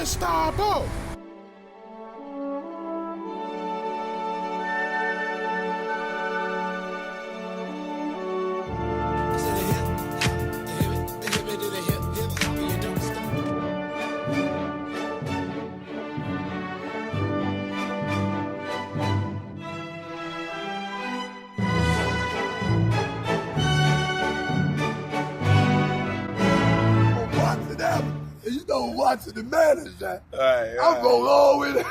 Gustavo. You know, watching the manager. Right. I'm going all with it.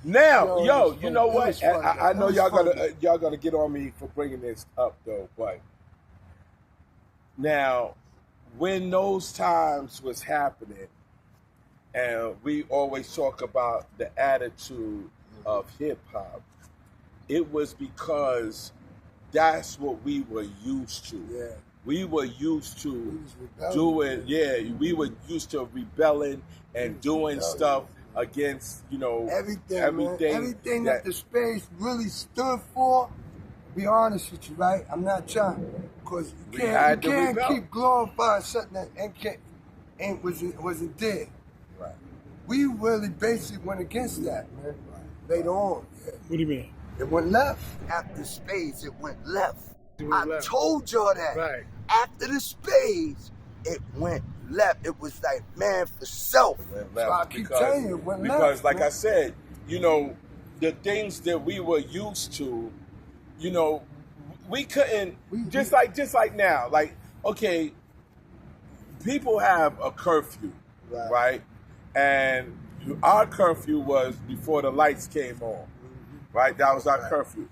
Now, you know what? I know y'all gonna get on me for bringing this up though, but now when those times was happening, and we always talk about the attitude of hip hop, it was because that's what we were used to. Yeah. We were used to doing, we were used to rebelling and doing stuff against, everything that the Spades really stood for. Be honest with you, right? I'm not trying, because you can't keep glorifying something that wasn't there. Right. We really basically went against that, man. Right. Later on. Yeah. What do you mean? It went left. After Spades, it went left. I told y'all that. Right. After the Spades, it went left. It was like man for self. So I keep telling you, it went left. Because, like I said, the things that we were used to, we couldn't. Just like now, like okay, people have a curfew, right? And our curfew was before the lights came on, right? That was our curfew,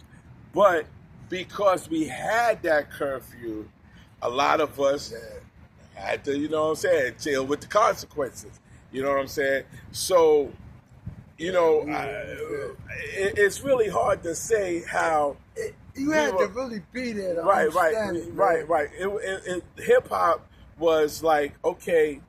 but because we had that curfew, a lot of us had to, deal with the consequences. You know what I'm saying? So, it's really hard to say how you had to really be there to right. Hip hop was like, okay,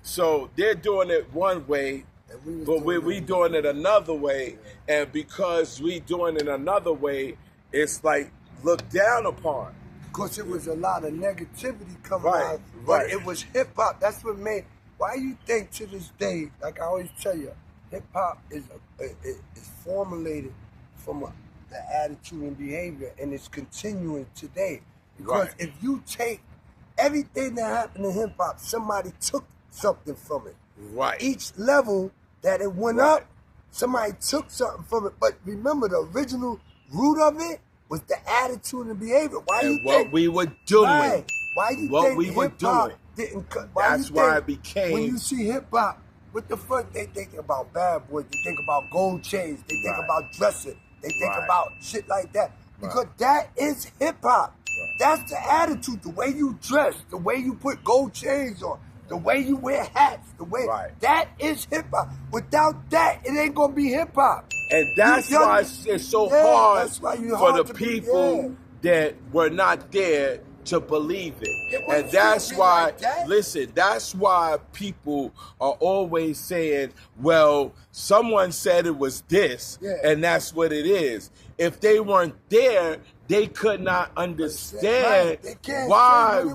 so they're doing it one way, but we doing it another way, and because we doing it another way, it's like looked down upon. Because it was a lot of negativity coming out. But it was hip-hop. That's what made... Why you think to this day, like I always tell you, hip-hop is formulated from the attitude and behavior, and it's continuing today. Because if you take everything that happened in hip-hop, somebody took something from it. Right. Each level that it went up, somebody took something from it. But remember, the original root of it was the attitude and behavior. Why you think we were doing? Right. Why you what think we were doing? Didn't cut? That's why it became. When you see hip hop, what the fuck they think about bad boys? They think about gold chains. They think about dressing. They think about shit like that. Because that is hip hop. That's the attitude. The way you dress, the way you put gold chains on, the way you wear hats, the way that is hip hop. Without that, it ain't gonna be hip hop. And that's why it's so hard for the people that were not there to believe it. And that's why, that's why people are always saying, well, someone said it was this, and that's what it is. If they weren't there, they could not understand why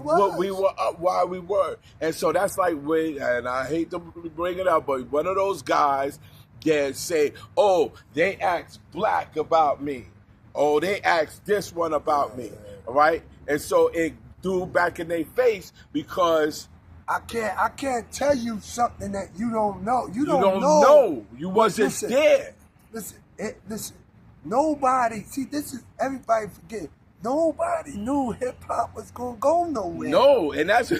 we were. And so that's like, and I hate to bring it up, but one of those guys that say, oh, they asked Black about me. Oh, they asked this one about me. All right? And so it threw back in their face because I can't tell you something that you don't know. You don't know. You wasn't there. Listen. Nobody, see, this is, everybody forget, nobody knew hip-hop was going to go nowhere. No, and that's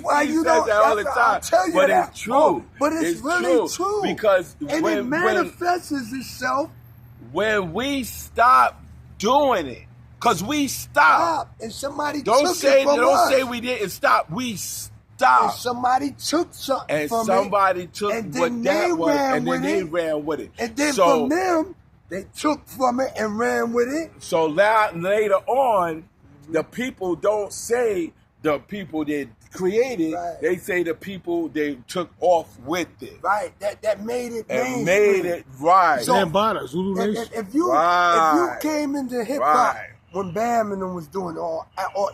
why you says that all the time. But it's true. But it's really true. Because and it manifests itself. When we stop doing it, because we stopped. And somebody don't took say, it from Don't us. say we didn't stop. We stopped. And somebody took something and from somebody it. took and what that was, and then they ran with it. And then from them, they took from it and ran with it. So later on, the people don't say the people that created. They say the people they took off with it. Right. That made it. And made it right. So, Lambada, Zulu Nation. If you came into hip hop when Bam and them was doing or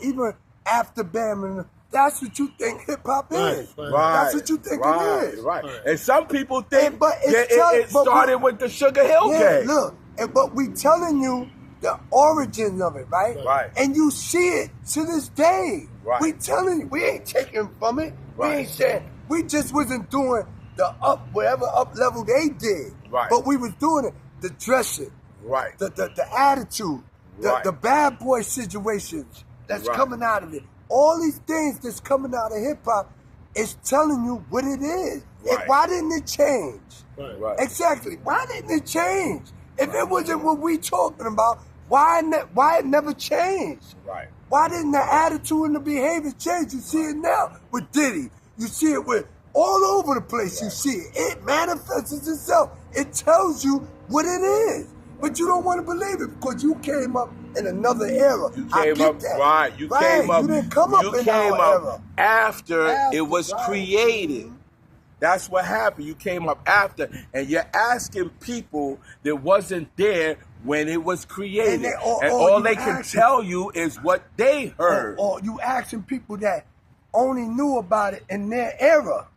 even after Bam and them, That's what you think hip hop is. Right. That's what you think it is. Right. And some people think but it started with the Sugar Hill gang. Look, but we telling you the origins of it, right? Right. And you see it to this day. Right. We telling you, we ain't taking from it. Right. We ain't saying, we just wasn't doing the whatever up level they did. Right. But we was doing it, the dressing. Right. The attitude. Right. The bad boy situations that's coming out of it. All these things that's coming out of hip hop is telling you what it is. Right. Why didn't it change? Right. Exactly. Why didn't it change? If it wasn't what we talking about, why it never changed? Right. Why didn't the attitude and the behavior change? You see it now with Diddy. You see it with all over the place. You see it. It manifests itself. It tells you what it is. But you don't want to believe it because you came up in another era. You came up, that. right. You came up. You didn't come up in our era. After it was right. created. That's what happened. You came up after, and you're asking people that wasn't there when it was created. And all they can tell you is what they heard. Or you asking people that only knew about it in their era.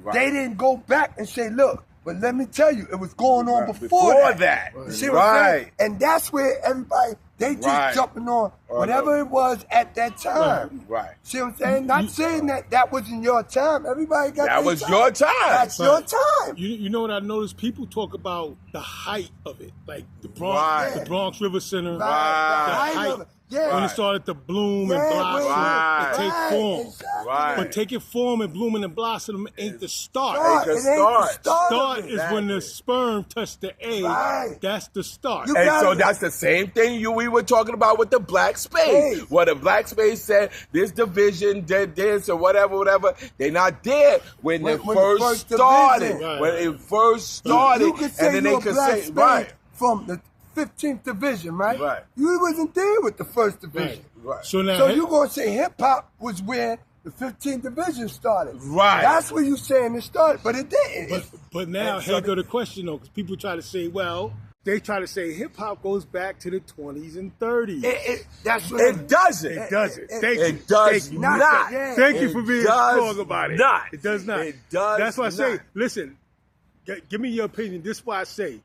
Right. They didn't go back and say, look, but let me tell you, it was going on before that. Right. You see what I'm saying? And that's where everybody, they just jumping on whatever it was at that time. Right. See what I'm saying? Not saying that wasn't your time. Everybody got that was your time. That's your time. You know what I noticed? People talk about the height of it, like the Bronx River Center, the height of it. Yeah. When it started to bloom and blossom and take form. Exactly. Right. But taking form and blooming and blossoming ain't the start. It ain't the Start is when the sperm touched the egg. Right. That's the start. And so that's the same thing we were talking about with the Black Spades. What the Black Spades said, this division did this or whatever. They're not there when it first started. Right. When it first started. You could say and then they could say, right. From the 15th division, right? Right. You wasn't there with the first division. Right. So now, So you're going to say hip-hop was where the 15th division started. Right. That's where you saying it started, but it didn't. But now, here go the question, though, because people try to say, well, they try to say hip-hop goes back to the 20s and 30s. That's what It doesn't. It doesn't. It does not. Thank you for being strong about it. Not. It does not. It does That's why I say, not. listen, give me your opinion. This is why I say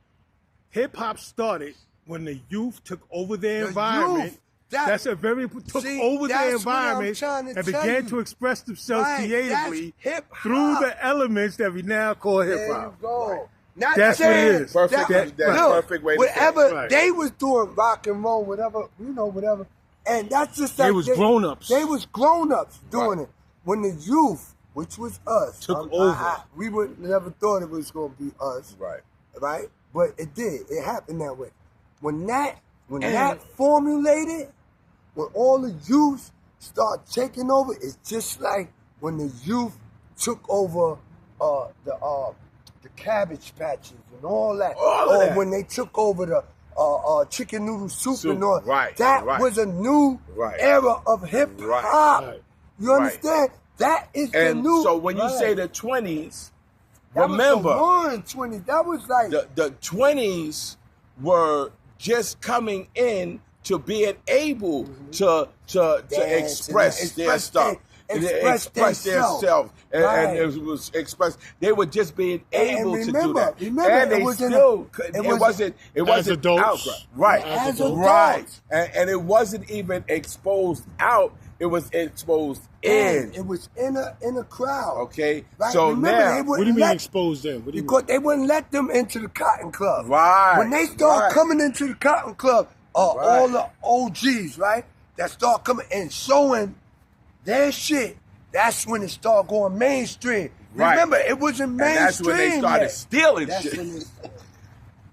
hip-hop started when the youth took over their environment. That's a very took over their environment and began to express themselves creatively through the elements that we now call hip hop. There you go. Not that's what it is. Perfect. That's perfect way to say it. Whatever they was doing, rock and roll, whatever, whatever, and that's just like they was grown ups. They was grown ups doing it. When the youth, which was us, took over. We would never thought it was going to be us, right? But it did. It happened that way. When that formulated, when all the youth start taking over, it's just like when the youth took over the Cabbage Patches and all that. Or when they took over the chicken noodle soup and all. That was a new era of hip hop. You understand? That is the new. So when you say the 20s, that remember was the 20s. That was like the 20s were just coming in to being able to express their stuff. Express themselves. And it was expressed. They were just being able to do that. And they still it wasn't out. Right. As adults. Right. And it wasn't even exposed out. It was exposed in. It was in a crowd. Okay. Right? So remember, now, what do you mean exposed in? Because they wouldn't let them into the Cotton Club. Right. When they start coming into the Cotton Club, all the OGs, right, that start coming and showing their shit, that's when it started going mainstream. Remember, it wasn't mainstream. And that's when they started stealing shit.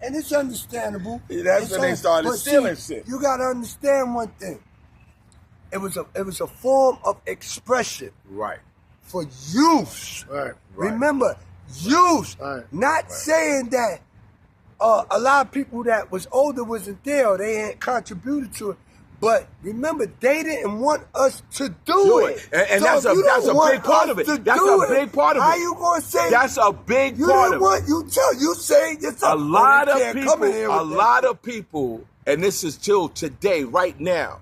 And it's understandable. That's when they started stealing shit. You got to understand one thing. It was a form of expression. Right. For youth. Right. Remember, youth. Not saying that a lot of people that was older wasn't there or they ain't contributed to it. But remember, they didn't want us to do it. And so that's a big part of it. That's a big part of it. How you going to say that's a big part of it? You say yourself. A lot of people, and this is till today, right now,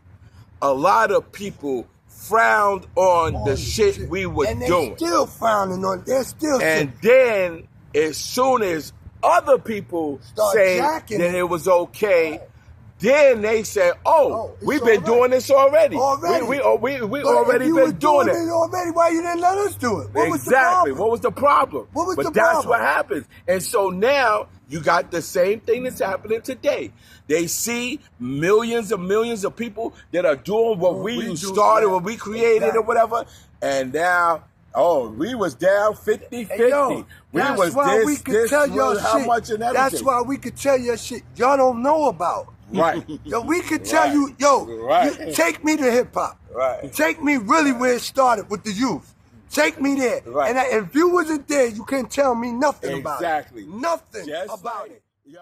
a lot of people frowned on the shit we were and doing. Still frowning on. They're still. And then, as soon as other people say that it was okay, then they say, "Oh, we've been doing this already. We already been doing it already. Why you didn't let us do it? Exactly. What was the problem? What was the problem? But that's what happens. And so now you got the same thing that's happening today. They see millions of people that are doing what we started, what we created or whatever, and now, we was down 50-50. Hey, yo, we was this was how much and everything. That's why we could tell you shit y'all don't know about. Right. Yo, we could tell you, you, take me to hip hop. Right. Take me really where it started with the youth. Take me there. Right. And if you wasn't there, you can't tell me nothing about it. Exactly. Nothing Just about like it. Yo.